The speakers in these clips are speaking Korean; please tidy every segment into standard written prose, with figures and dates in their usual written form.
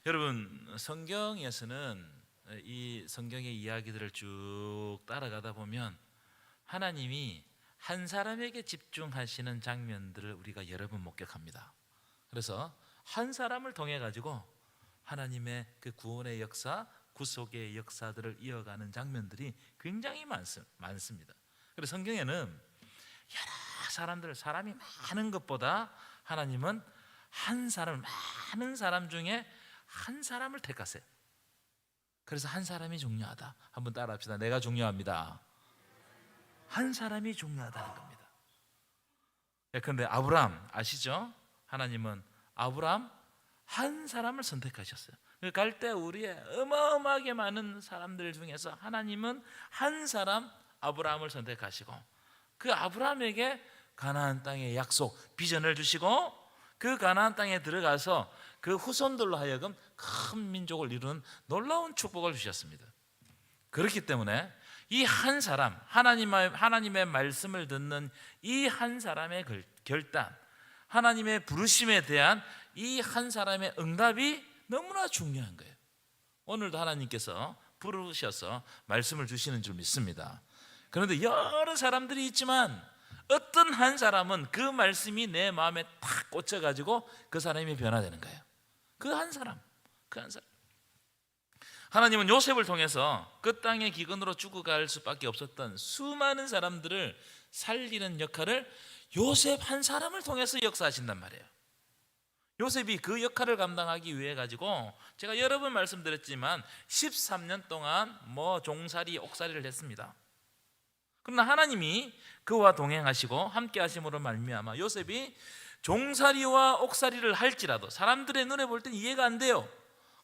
여러분, 성경에서는 이 성경의 이야기들을 쭉 따라가다 보면 하나님이 한 사람에게 집중하시는 장면들을 우리가 여러 번 목격합니다. 그래서 한 사람을 통해 가지고 하나님의 그 구원의 역사, 구속의 역사들을 이어가는 장면들이 굉장히 많습니다. 그래서 성경에는 여러 사람이 많은 것보다 하나님은 한 사람, 많은 사람 중에 한 사람을 택하세요. 그래서 한 사람이 중요하다. 한번 따라합시다. 내가 중요합니다. 한 사람이 중요하다는 겁니다. 그런데 아브람 아시죠? 하나님은 아브람 한 사람을 선택하셨어요. 갈대 우리의 어마어마하게 많은 사람들 중에서 하나님은 한 사람 아브라함을 선택하시고 그 아브라함에게 가나안 땅의 약속, 비전을 주시고 그 가나안 땅에 들어가서 그 후손들로 하여금 큰 민족을 이루는 놀라운 축복을 주셨습니다. 그렇기 때문에 이 한 사람, 하나님의 말씀을 듣는 이 한 사람의 결단, 하나님의 부르심에 대한 이 한 사람의 응답이 너무나 중요한 거예요. 오늘도 하나님께서 부르셔서 말씀을 주시는 줄 믿습니다. 그런데 여러 사람들이 있지만 어떤 한 사람은 그 말씀이 내 마음에 탁 꽂혀가지고 그 사람이 변화되는 거예요. 그 한 사람. 하나님은 요셉을 통해서 그 땅의 기근으로 죽어갈 수밖에 없었던 수많은 사람들을 살리는 역할을 요셉 한 사람을 통해서 역사하신단 말이에요. 요셉이 그 역할을 감당하기 위해 가지고 제가 여러 번 말씀드렸지만 13년 동안 종살이, 옥살이를 했습니다. 그러나 하나님이 그와 동행하시고 함께 하심으로 말미암아 요셉이 종살이와 옥살이를 할지라도 사람들의 눈에 볼 땐 이해가 안 돼요.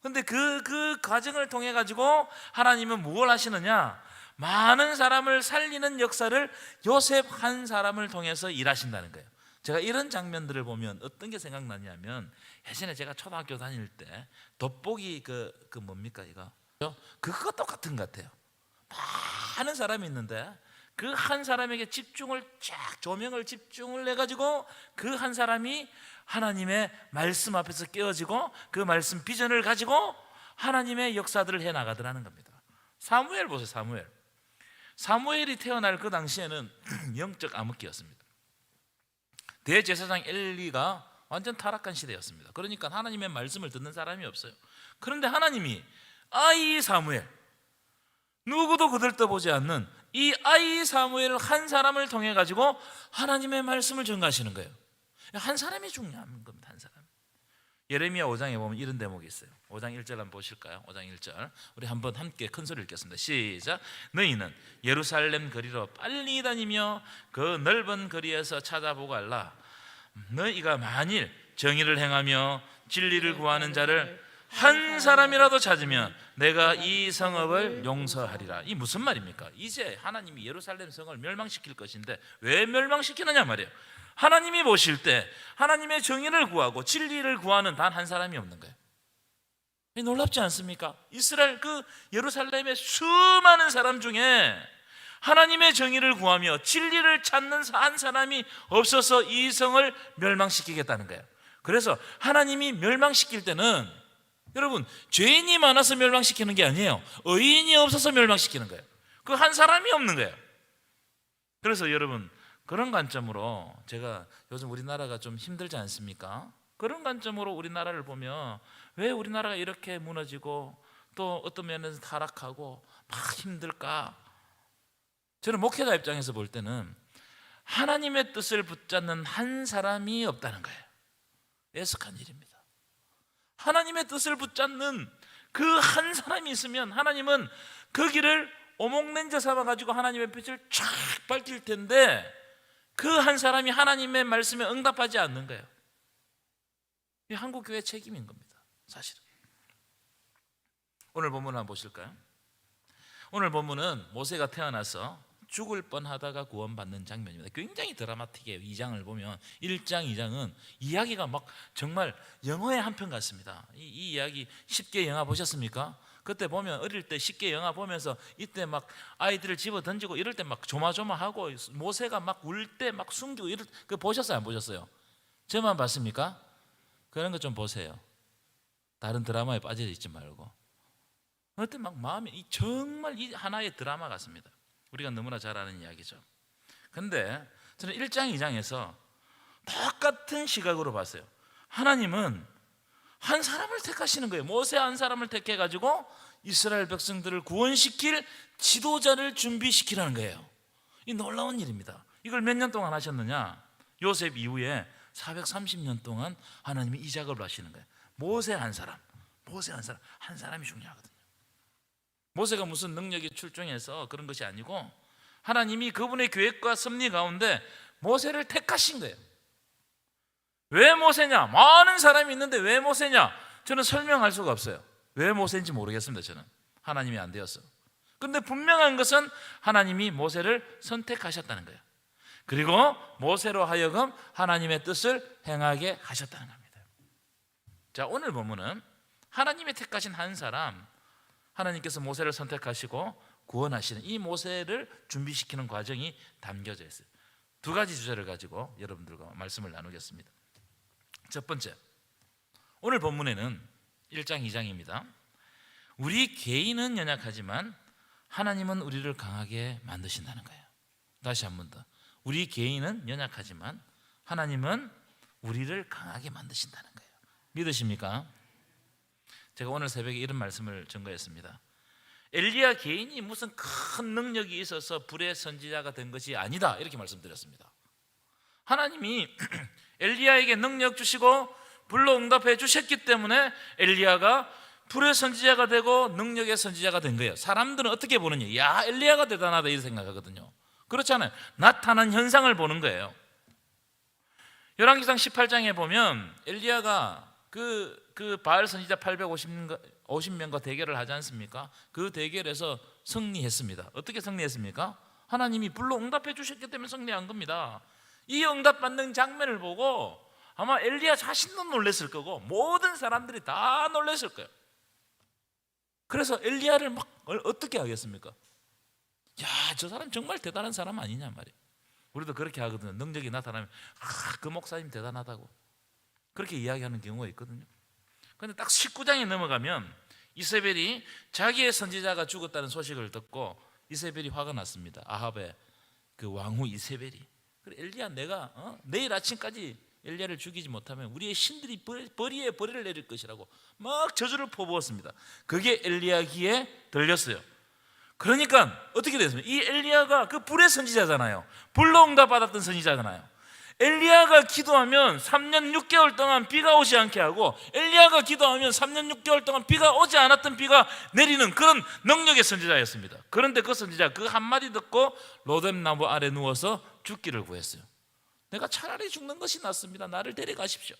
그런데 그 과정을 통해 가지고 하나님은 무엇을 하시느냐? 많은 사람을 살리는 역사를 요셉 한 사람을 통해서 일하신다는 거예요. 제가 이런 장면들을 보면 어떤 게 생각나냐면 예전에 제가 초등학교 다닐 때 돋보기 뭡니까 이거? 그거 똑같은 것 같아요. 많은 사람이 있는데 그 한 사람에게 조명을 집중을 해가지고 그 한 사람이 하나님의 말씀 앞에서 깨어지고 그 말씀 비전을 가지고 하나님의 역사들을 해나가더라는 겁니다. 사무엘 보세요. 사무엘이 태어날 그 당시에는 영적 암흑기였습니다. 대제사장 엘리가 완전 타락한 시대였습니다. 그러니까 하나님의 말씀을 듣는 사람이 없어요. 그런데 하나님이 아이 사무엘, 누구도 거들떠보지 않는 이 아이 사무엘을 한 사람을 통해 가지고 하나님의 말씀을 전가하시는 거예요. 한 사람이 중요한 겁니다. 한 사람. 예레미야 5장에 보면 이런 대목이 있어요. 5장 1절 한번 보실까요? 5장 1절 우리 한번 함께 큰 소리를 읽겠습니다. 시작. 너희는 예루살렘 거리로 빨리 다니며 그 넓은 거리에서 찾아보고 알라. 너희가 만일 정의를 행하며 진리를 구하는 자를 한 사람이라도 찾으면 내가 이 성읍을 용서하리라. 이 무슨 말입니까? 이제 하나님이 예루살렘 성을 멸망시킬 것인데 왜 멸망시키느냐 말이에요. 하나님이 보실 때 하나님의 정의를 구하고 진리를 구하는 단 한 사람이 없는 거예요. 놀랍지 않습니까? 이스라엘 예루살렘의 수많은 사람 중에 하나님의 정의를 구하며 진리를 찾는 한 사람이 없어서 이 성을 멸망시키겠다는 거예요. 그래서 하나님이 멸망시킬 때는 여러분 죄인이 많아서 멸망시키는 게 아니에요. 의인이 없어서 멸망시키는 거예요. 그 한 사람이 없는 거예요. 그래서 여러분 그런 관점으로 제가 요즘 우리나라가 좀 힘들지 않습니까? 그런 관점으로 우리나라를 보면 왜 우리나라가 이렇게 무너지고 또 어떤 면에서 타락하고 막 힘들까? 저는 목회자 입장에서 볼 때는 하나님의 뜻을 붙잡는 한 사람이 없다는 거예요. 애석한 일입니다. 하나님의 뜻을 붙잡는 그 한 사람이 있으면 하나님은 그 길을 오목냉저 삼아가지고 하나님의 빛을 쫙 밝힐 텐데 그 한 사람이 하나님의 말씀에 응답하지 않는 거예요. 이 한국교회의 책임인 겁니다. 사실은. 오늘 본문 한번 보실까요? 오늘 본문은 모세가 태어나서 죽을 뻔하다가 구원받는 장면입니다. 굉장히 드라마틱해요. 2장을 보면 1장, 2장은 이야기가 막 정말 영화의 한 편 같습니다. 이 이야기 쉽게 영화 보셨습니까? 그때 보면 어릴 때 쉽게 영화 보면서 이때 막 아이들을 집어 던지고 이럴 때 막 조마조마하고 모세가 막 울 때 막 숨기고 이럴 그 보셨어요? 안 보셨어요? 저만 봤습니까? 그런 거 좀 보세요. 다른 드라마에 빠져 있지 말고. 그때 막 마음이 정말 이 하나의 드라마 같습니다. 우리가 너무나 잘 아는 이야기죠. 근데 저는 1장 2장에서 똑같은 시각으로 봤어요. 하나님은 한 사람을 택하시는 거예요. 모세 한 사람을 택해 가지고 이스라엘 백성들을 구원시킬 지도자를 준비시키라는 거예요. 이 놀라운 일입니다. 이걸 몇 년 동안 하셨느냐? 요셉 이후에 430년 동안 하나님이 이 작업을 하시는 거예요. 모세 한 사람, 한 사람이 중요하거든요. 모세가 무슨 능력이 출중해서 그런 것이 아니고 하나님이 그분의 계획과 섭리 가운데 모세를 택하신 거예요. 왜 모세냐? 많은 사람이 있는데 왜 모세냐? 저는 설명할 수가 없어요. 왜 모세인지 모르겠습니다. 저는 하나님이 안 되었어. 그런데 분명한 것은 하나님이 모세를 선택하셨다는 거예요. 그리고 모세로 하여금 하나님의 뜻을 행하게 하셨다는 겁니다. 자, 오늘 본문은 하나님이 택하신 한 사람, 하나님께서 모세를 선택하시고 구원하시는 이 모세를 준비시키는 과정이 담겨져 있어요. 두 가지 주제를 가지고 여러분들과 말씀을 나누겠습니다. 첫 번째, 오늘 본문에는 1장 2장입니다. 우리 개인은 연약하지만 하나님은 우리를 강하게 만드신다는 거예요. 다시 한 번 더, 우리 개인은 연약하지만 하나님은 우리를 강하게 만드신다는 거예요. 믿으십니까? 제가 오늘 새벽에 이런 말씀을 전거했습니다. 엘리야 개인이 무슨 큰 능력이 있어서 불의 선지자가 된 것이 아니다, 이렇게 말씀드렸습니다. 하나님이 엘리야에게 능력 주시고 불로 응답해 주셨기 때문에 엘리야가 불의 선지자가 되고 능력의 선지자가 된 거예요. 사람들은 어떻게 보느냐? 야, 엘리야가 대단하다 이렇게 생각하거든요. 그렇잖아요. 나타난 현상을 보는 거예요. 열왕기상 18장에 보면 엘리야가 그 바알 선지자 850명과 대결을 하지 않습니까? 그 대결에서 승리했습니다. 어떻게 승리했습니까? 하나님이 불로 응답해 주셨기 때문에 승리한 겁니다. 이 응답받는 장면을 보고 아마 엘리야 자신도 놀랐을 거고 모든 사람들이 다 놀랐을 거예요. 그래서 엘리야를 막 어떻게 하겠습니까? 야, 저 사람 정말 대단한 사람 아니냐 말이에요. 우리도 그렇게 하거든요. 능력이 나타나면 그 목사님 대단하다고 그렇게 이야기하는 경우가 있거든요. 그런데 딱 19장에 넘어가면 이세벨이 자기의 선지자가 죽었다는 소식을 듣고 이세벨이 화가 났습니다. 아합의 그 왕후 이세벨이. 그래, 엘리야, 내가 내일 아침까지 엘리야를 죽이지 못하면 우리의 신들이 벌이에 벌이를 내릴 것이라고 막 저주를 퍼부었습니다. 그게 엘리야 귀에 들렸어요. 그러니까 어떻게 됐습니까? 이 엘리야가 그 불의 선지자잖아요. 불로 응답 받았던 선지자잖아요. 엘리야가 기도하면 3년 6개월 동안 비가 오지 않게 하고 엘리야가 기도하면 3년 6개월 동안 비가 오지 않았던 비가 내리는 그런 능력의 선지자였습니다. 그런데 그 선지자 그 한마디 듣고 로뎀나무 아래 누워서 죽기를 구했어요. 내가 차라리 죽는 것이 낫습니다. 나를 데려가십시오.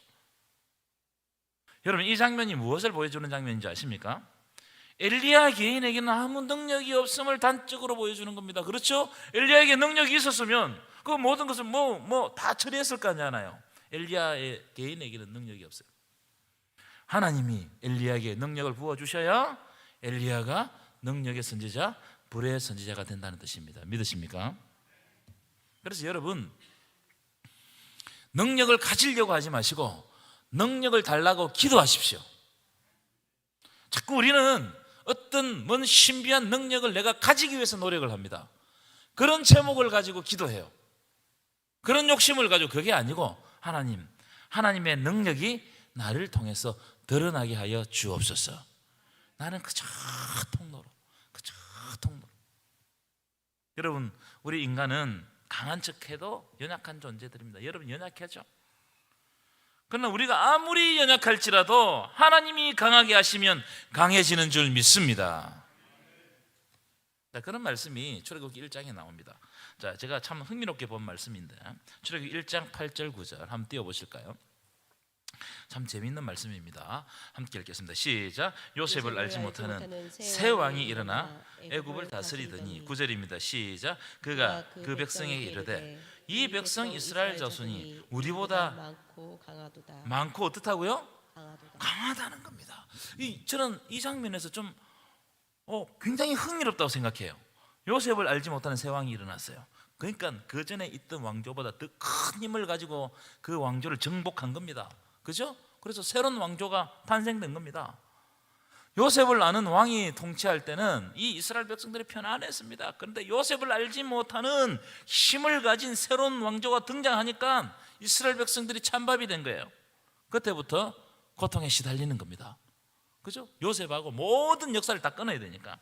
여러분, 이 장면이 무엇을 보여주는 장면인지 아십니까? 엘리야 개인에게는 아무 능력이 없음을 단적으로 보여주는 겁니다. 그렇죠? 엘리야에게 능력이 있었으면 그 모든 것을 다 처리했을 거 아니잖아요. 엘리야의 개인에게는 능력이 없어요. 하나님이 엘리야에게 능력을 부어주셔야 엘리야가 능력의 선지자, 불의 선지자가 된다는 뜻입니다. 믿으십니까? 그래서 여러분, 능력을 가지려고 하지 마시고 능력을 달라고 기도하십시오. 자꾸 우리는 어떤 뭔 신비한 능력을 내가 가지기 위해서 노력을 합니다. 그런 제목을 가지고 기도해요. 그런 욕심을 가지고. 그게 아니고 하나님의 능력이 나를 통해서 드러나게 하여 주옵소서. 나는 그저 통로로. 여러분, 우리 인간은 강한 척해도 연약한 존재들입니다. 여러분, 연약하죠? 그러나 우리가 아무리 연약할지라도 하나님이 강하게 하시면 강해지는 줄 믿습니다. 자, 그런 말씀이 출애굽기 1장에 나옵니다. 자, 제가 참 흥미롭게 본 말씀인데 출애굽기 1장 8절 9절 한번 띄워보실까요? 참 재미있는 말씀입니다. 함께 읽겠습니다. 시작. 요셉을 알지 못하는 새 왕이 일어나 애굽을 다스리더니 9절입니다. 시작. 그가 그 백성에게 이르되 이 백성 이스라엘 자손이 우리보다 많고 어떻다고요? 강하다는 겁니다. 저는 이 장면에서 좀 굉장히 흥미롭다고 생각해요. 요셉을 알지 못하는 새 왕이 일어났어요. 그러니까 그 전에 있던 왕조보다 더 큰 힘을 가지고 그 왕조를 정복한 겁니다. 그죠? 그래서 새로운 왕조가 탄생된 겁니다. 요셉을 아는 왕이 통치할 때는 이 이스라엘 백성들이 편안했습니다. 그런데 요셉을 알지 못하는 힘을 가진 새로운 왕조가 등장하니까 이스라엘 백성들이 찬밥이 된 거예요. 그때부터 고통에 시달리는 겁니다. 그죠? 요셉하고 모든 역사를 다 끊어야 되니까.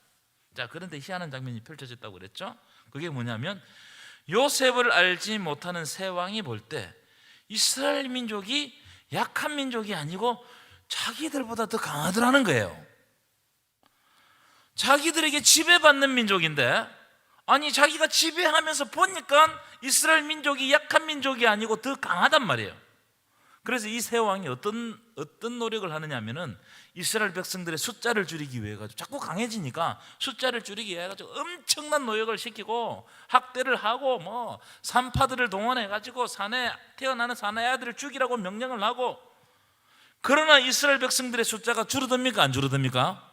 자, 그런데 희한한 장면이 펼쳐졌다고 그랬죠? 그게 뭐냐면 요셉을 알지 못하는 새 왕이 볼 때 이스라엘 민족이 약한 민족이 아니고 자기들보다 더 강하더라는 거예요. 자기들에게 지배받는 민족인데, 아니 자기가 지배하면서 보니까 이스라엘 민족이 약한 민족이 아니고 더 강하단 말이에요. 그래서 이 새 왕이 어떤 노력을 하느냐 하면은 이스라엘 백성들의 숫자를 줄이기 위해 가지고 자꾸 강해지니까 숫자를 줄이기 위해 가지고 엄청난 노역을 시키고 학대를 하고 뭐 산파들을 동원해 가지고 태어나는 사내 아들을 죽이라고 명령을 하고. 그러나 이스라엘 백성들의 숫자가 줄어듭니까? 안 줄어듭니까?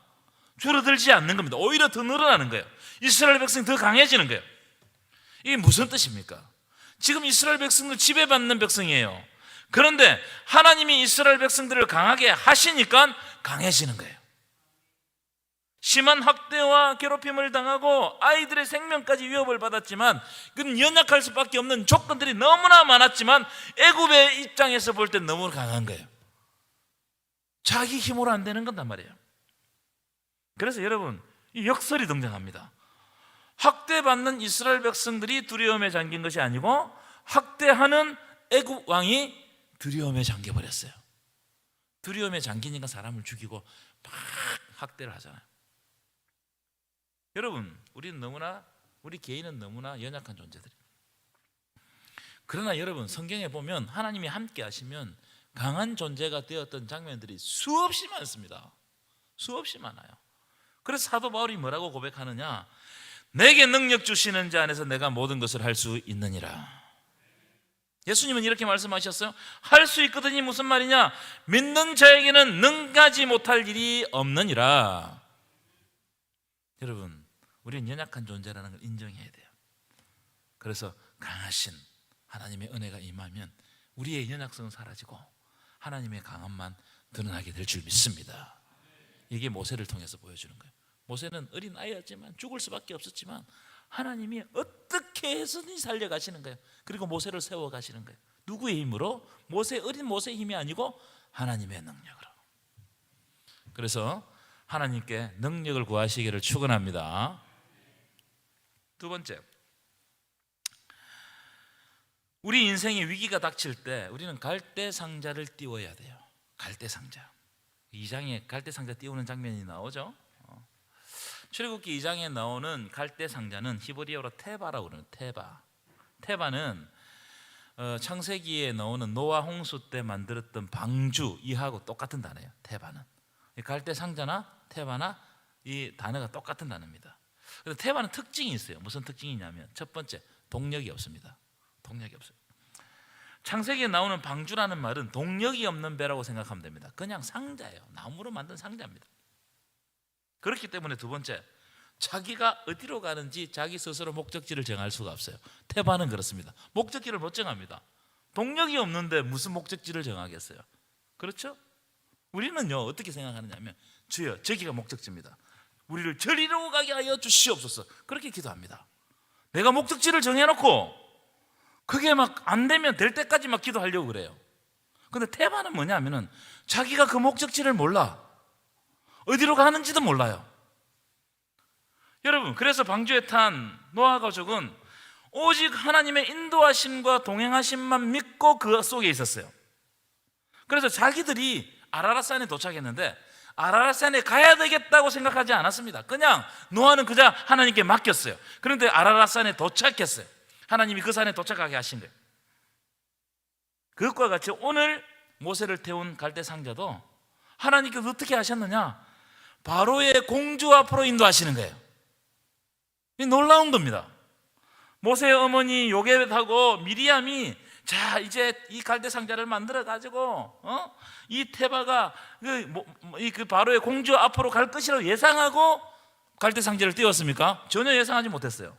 줄어들지 않는 겁니다. 오히려 더 늘어나는 거예요. 이스라엘 백성이 더 강해지는 거예요. 이게 무슨 뜻입니까? 지금 이스라엘 백성들 지배받는 백성이에요. 그런데 하나님이 이스라엘 백성들을 강하게 하시니까 강해지는 거예요. 심한 학대와 괴롭힘을 당하고 아이들의 생명까지 위협을 받았지만 그건 연약할 수밖에 없는 조건들이 너무나 많았지만 애굽의 입장에서 볼 때 너무 강한 거예요. 자기 힘으로 안 되는 건단 말이에요. 그래서 여러분, 이 역설이 등장합니다. 학대받는 이스라엘 백성들이 두려움에 잠긴 것이 아니고 학대하는 애굽 왕이 두려움에 잠겨버렸어요. 두려움에 잠기니까 사람을 죽이고 막 학대를 하잖아요. 여러분, 우리 개인은 너무나 연약한 존재들이에요. 그러나 여러분, 성경에 보면 하나님이 함께 하시면 강한 존재가 되었던 장면들이 수없이 많습니다. 수없이 많아요. 그래서 사도 바울이 뭐라고 고백하느냐? 내게 능력 주시는 자 안에서 내가 모든 것을 할 수 있느니라. 예수님은 이렇게 말씀하셨어요. 할 수 있거든이 무슨 말이냐? 믿는 자에게는 능가지 못할 일이 없느니라. 여러분, 우리는 연약한 존재라는 걸 인정해야 돼요. 그래서 강하신 하나님의 은혜가 임하면 우리의 연약성은 사라지고 하나님의 강함만 드러나게 될 줄 믿습니다. 이게 모세를 통해서 보여주는 거예요. 모세는 어린 아이였지만 죽을 수밖에 없었지만 하나님이 어떻게 해서든지 살려가시는 거예요. 그리고 모세를 세워가시는 거예요. 누구의 힘으로? 어린 모세의 힘이 아니고 하나님의 능력으로. 그래서 하나님께 능력을 구하시기를 축원합니다. 두 번째, 우리 인생에 위기가 닥칠 때 우리는 갈대상자를 띄워야 돼요. 갈대상자. 2장에 갈대상자 띄우는 장면이 나오죠. 출애굽기 2장에 나오는 갈대상자는 히브리어로 테바라고 그러는 테바는 창세기에 나오는 노아 홍수 때 만들었던 방주 이하고 똑같은 단어예요. 테바는 갈대상자나 테바나 이 단어가 똑같은 단어입니다. 그런데 테바는 특징이 있어요. 무슨 특징이냐면 첫 번째, 동력이 없습니다. 동력이 없어요. 창세기에 나오는 방주라는 말은 동력이 없는 배라고 생각하면 됩니다. 그냥 상자예요. 나무로 만든 상자입니다. 그렇기 때문에 두 번째, 자기가 어디로 가는지 자기 스스로 목적지를 정할 수가 없어요. 테바는 그렇습니다. 목적지를 못 정합니다. 동력이 없는데 무슨 목적지를 정하겠어요? 그렇죠? 우리는요 어떻게 생각하느냐면 주여 저기가 목적지입니다. 우리를 저리로 가게 하여 주시옵소서. 그렇게 기도합니다. 내가 목적지를 정해놓고 그게 막 안 되면 될 때까지 막 기도하려고 그래요. 근데 테바는 뭐냐면은 자기가 그 목적지를 몰라. 어디로 가는지도 몰라요. 여러분, 그래서 방주에 탄 노아 가족은 오직 하나님의 인도하심과 동행하심만 믿고 그 속에 있었어요. 그래서 자기들이 아라랏산에 도착했는데 아라랏산에 가야 되겠다고 생각하지 않았습니다. 그냥 노아는 그저 하나님께 맡겼어요. 그런데 아라랏산에 도착했어요. 하나님이 그 산에 도착하게 하신 거예요. 그것과 같이 오늘 모세를 태운 갈대상자도 하나님께서 어떻게 하셨느냐? 바로의 공주 앞으로 인도하시는 거예요. 이 놀라운 겁니다. 모세의 어머니 요게벳하고 미리암이 자 이제 이 갈대상자를 만들어 가지고 이 테바가 그 바로의 공주 앞으로 갈 것이라고 예상하고 갈대상자를 띄웠습니까? 전혀 예상하지 못했어요.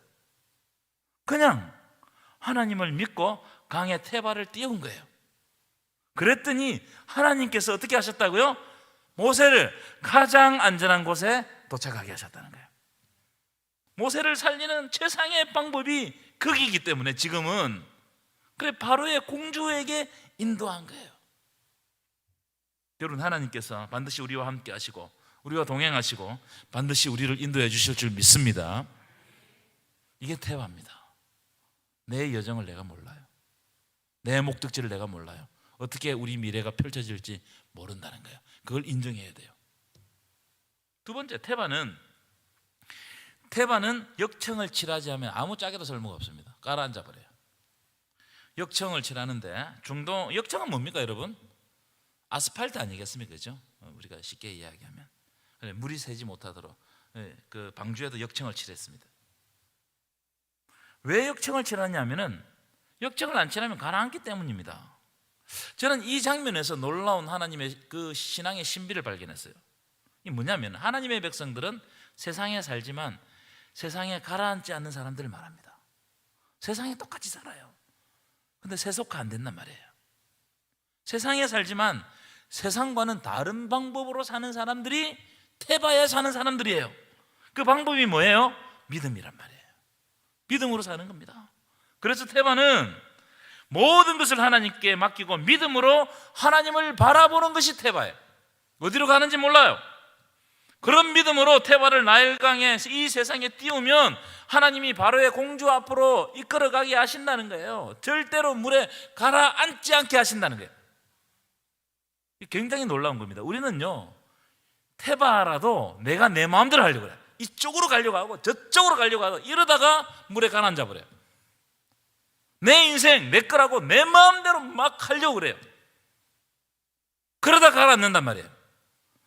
그냥 하나님을 믿고 강에 테바를 띄운 거예요. 그랬더니 하나님께서 어떻게 하셨다고요? 모세를 가장 안전한 곳에 도착하게 하셨다는 거예요. 모세를 살리는 최상의 방법이 거기이기 때문에 지금은 그래 바로의 공주에게 인도한 거예요. 여러분, 하나님께서 반드시 우리와 함께 하시고 우리와 동행하시고 반드시 우리를 인도해 주실 줄 믿습니다. 이게 태화입니다. 내 여정을 내가 몰라요. 내 목적지를 내가 몰라요. 어떻게 우리 미래가 펼쳐질지 모른다는 거예요. 그걸 인정해야 돼요. 두 번째, 태바는 역청을 칠하지 하면 아무 짝에도 쓸모가 없습니다. 깔아앉아 버려요. 역청을 칠하는데 역청은 뭡니까 여러분? 아스팔트 아니겠습니까? 그죠? 우리가 쉽게 이야기하면 물이 새지 못하도록 그 방주에도 역청을 칠했습니다. 왜 역청을 칠하냐면은 역청을 안 칠하면 가라앉기 때문입니다. 저는 이 장면에서 놀라운 하나님의 그 신앙의 신비를 발견했어요. 이게 뭐냐면 하나님의 백성들은 세상에 살지만 세상에 가라앉지 않는 사람들을 말합니다. 세상에 똑같이 살아요. 근데 세속화 안 된단 말이에요. 세상에 살지만 세상과는 다른 방법으로 사는 사람들이 태바에 사는 사람들이에요. 그 방법이 뭐예요? 믿음이란 말이에요. 믿음으로 사는 겁니다. 그래서 태바는 모든 것을 하나님께 맡기고 믿음으로 하나님을 바라보는 것이 태바예요. 어디로 가는지 몰라요. 그런 믿음으로 태바를 나일강에 이 세상에 띄우면 하나님이 바로의 공주 앞으로 이끌어가게 하신다는 거예요. 절대로 물에 가라앉지 않게 하신다는 거예요. 굉장히 놀라운 겁니다. 우리는요, 태바라도 내가 내 마음대로 하려고 그래요. 이쪽으로 가려고 하고 저쪽으로 가려고 하고 이러다가 물에 가라앉아 버려요. 내 인생 내 거라고 내 마음대로 막 하려고 그래요. 그러다 가라앉는단 말이에요.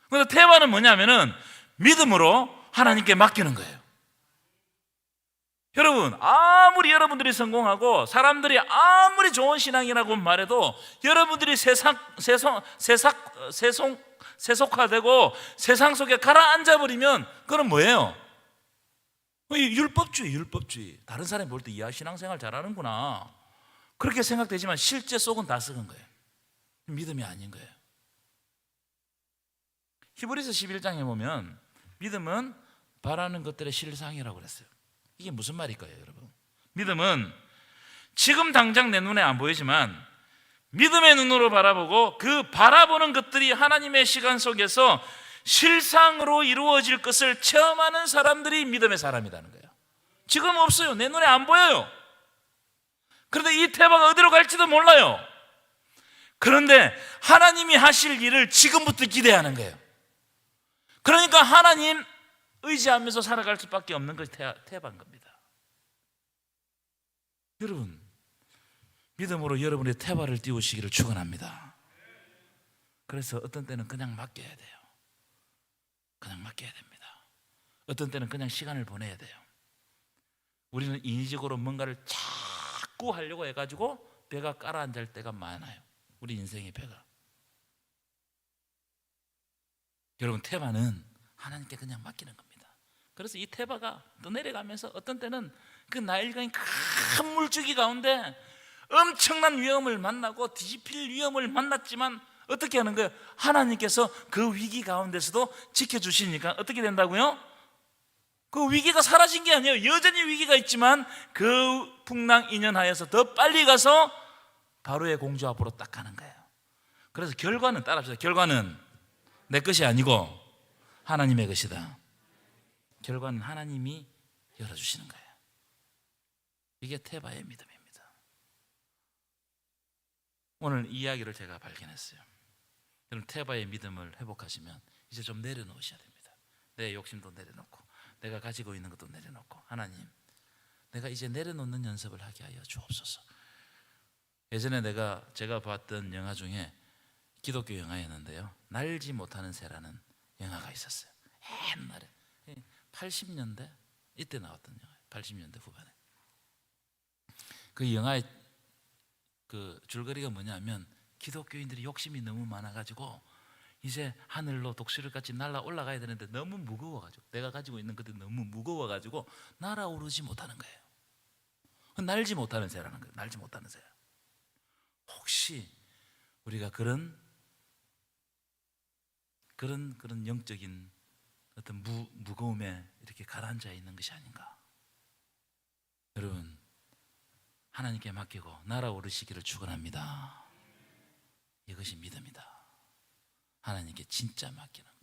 그래서 태바는 뭐냐면은 믿음으로 하나님께 맡기는 거예요. 여러분, 아무리 여러분들이 성공하고 사람들이 아무리 좋은 신앙이라고 말해도 여러분들이 세속화되고 세상 속에 가라앉아 버리면 그건 뭐예요? 율법주의. 다른 사람이 볼 때 야, 신앙생활 잘하는구나 그렇게 생각되지만 실제 속은 다 썩은 거예요. 믿음이 아닌 거예요. 히브리서 11장에 보면 믿음은 바라는 것들의 실상이라고 그랬어요. 이게 무슨 말일까요, 여러분? 믿음은 지금 당장 내 눈에 안 보이지만 믿음의 눈으로 바라보고 그 바라보는 것들이 하나님의 시간 속에서 실상으로 이루어질 것을 체험하는 사람들이 믿음의 사람이라는 거예요. 지금 없어요. 내 눈에 안 보여요. 그런데 이 태바가 어디로 갈지도 몰라요. 그런데 하나님이 하실 일을 지금부터 기대하는 거예요. 그러니까 하나님 의지하면서 살아갈 수밖에 없는 것이 태바인 겁니다. 여러분, 믿음으로 여러분의 태바를 띄우시기를 축원합니다. 그래서 어떤 때는 그냥 맡겨야 돼요. 그냥 맡겨야 됩니다. 어떤 때는 그냥 시간을 보내야 돼요. 우리는 인위적으로 뭔가를 자꾸 하려고 해가지고 배가 깔아앉을 때가 많아요. 우리 인생의 배가. 여러분, 태바는 하나님께 그냥 맡기는 겁니다. 그래서 이 태바가 떠내려가면서 어떤 때는 그 나일강의 큰 물줄기 가운데 엄청난 위험을 만나고 뒤집힐 위험을 만났지만 어떻게 하는 거예요? 하나님께서 그 위기 가운데서도 지켜주시니까 어떻게 된다고요? 그 위기가 사라진 게 아니에요. 여전히 위기가 있지만 그 풍랑 인연하여서 더 빨리 가서 바로의 공주 앞으로 딱 가는 거예요. 그래서 결과는 따라합시다. 결과는 내 것이 아니고 하나님의 것이다. 결과는 하나님이 열어주시는 거예요. 이게 태바의 믿음입니다. 오늘 이 이야기를 제가 발견했어요. 여러분, 태바의 믿음을 회복하시면 이제 좀 내려놓으셔야 됩니다. 내 욕심도 내려놓고 내가 가지고 있는 것도 내려놓고 하나님, 내가 이제 내려놓는 연습을 하게 하여 주옵소서. 예전에 제가 봤던 영화 중에 기독교 영화였는데요, 날지 못하는 새라는 영화가 있었어요. 옛날에 80년대 이때 나왔던 영화예요. 80년대 후반에. 그 영화의 그 줄거리가 뭐냐면 기독교인들이 욕심이 너무 많아가지고 이제 하늘로 독수리같이 날아 올라가야 되는데 너무 무거워가지고, 내가 가지고 있는 것들이 너무 무거워가지고 날아오르지 못하는 거예요. 날지 못하는 새라는 거예요. 날지 못하는 새. 혹시 우리가 그런 영적인 어떤 무거움에 이렇게 가라앉아 있는 것이 아닌가. 여러분, 하나님께 맡기고 날아오르시기를 축원합니다. 이것이 믿음이다. 하나님께 진짜 맡기는 것.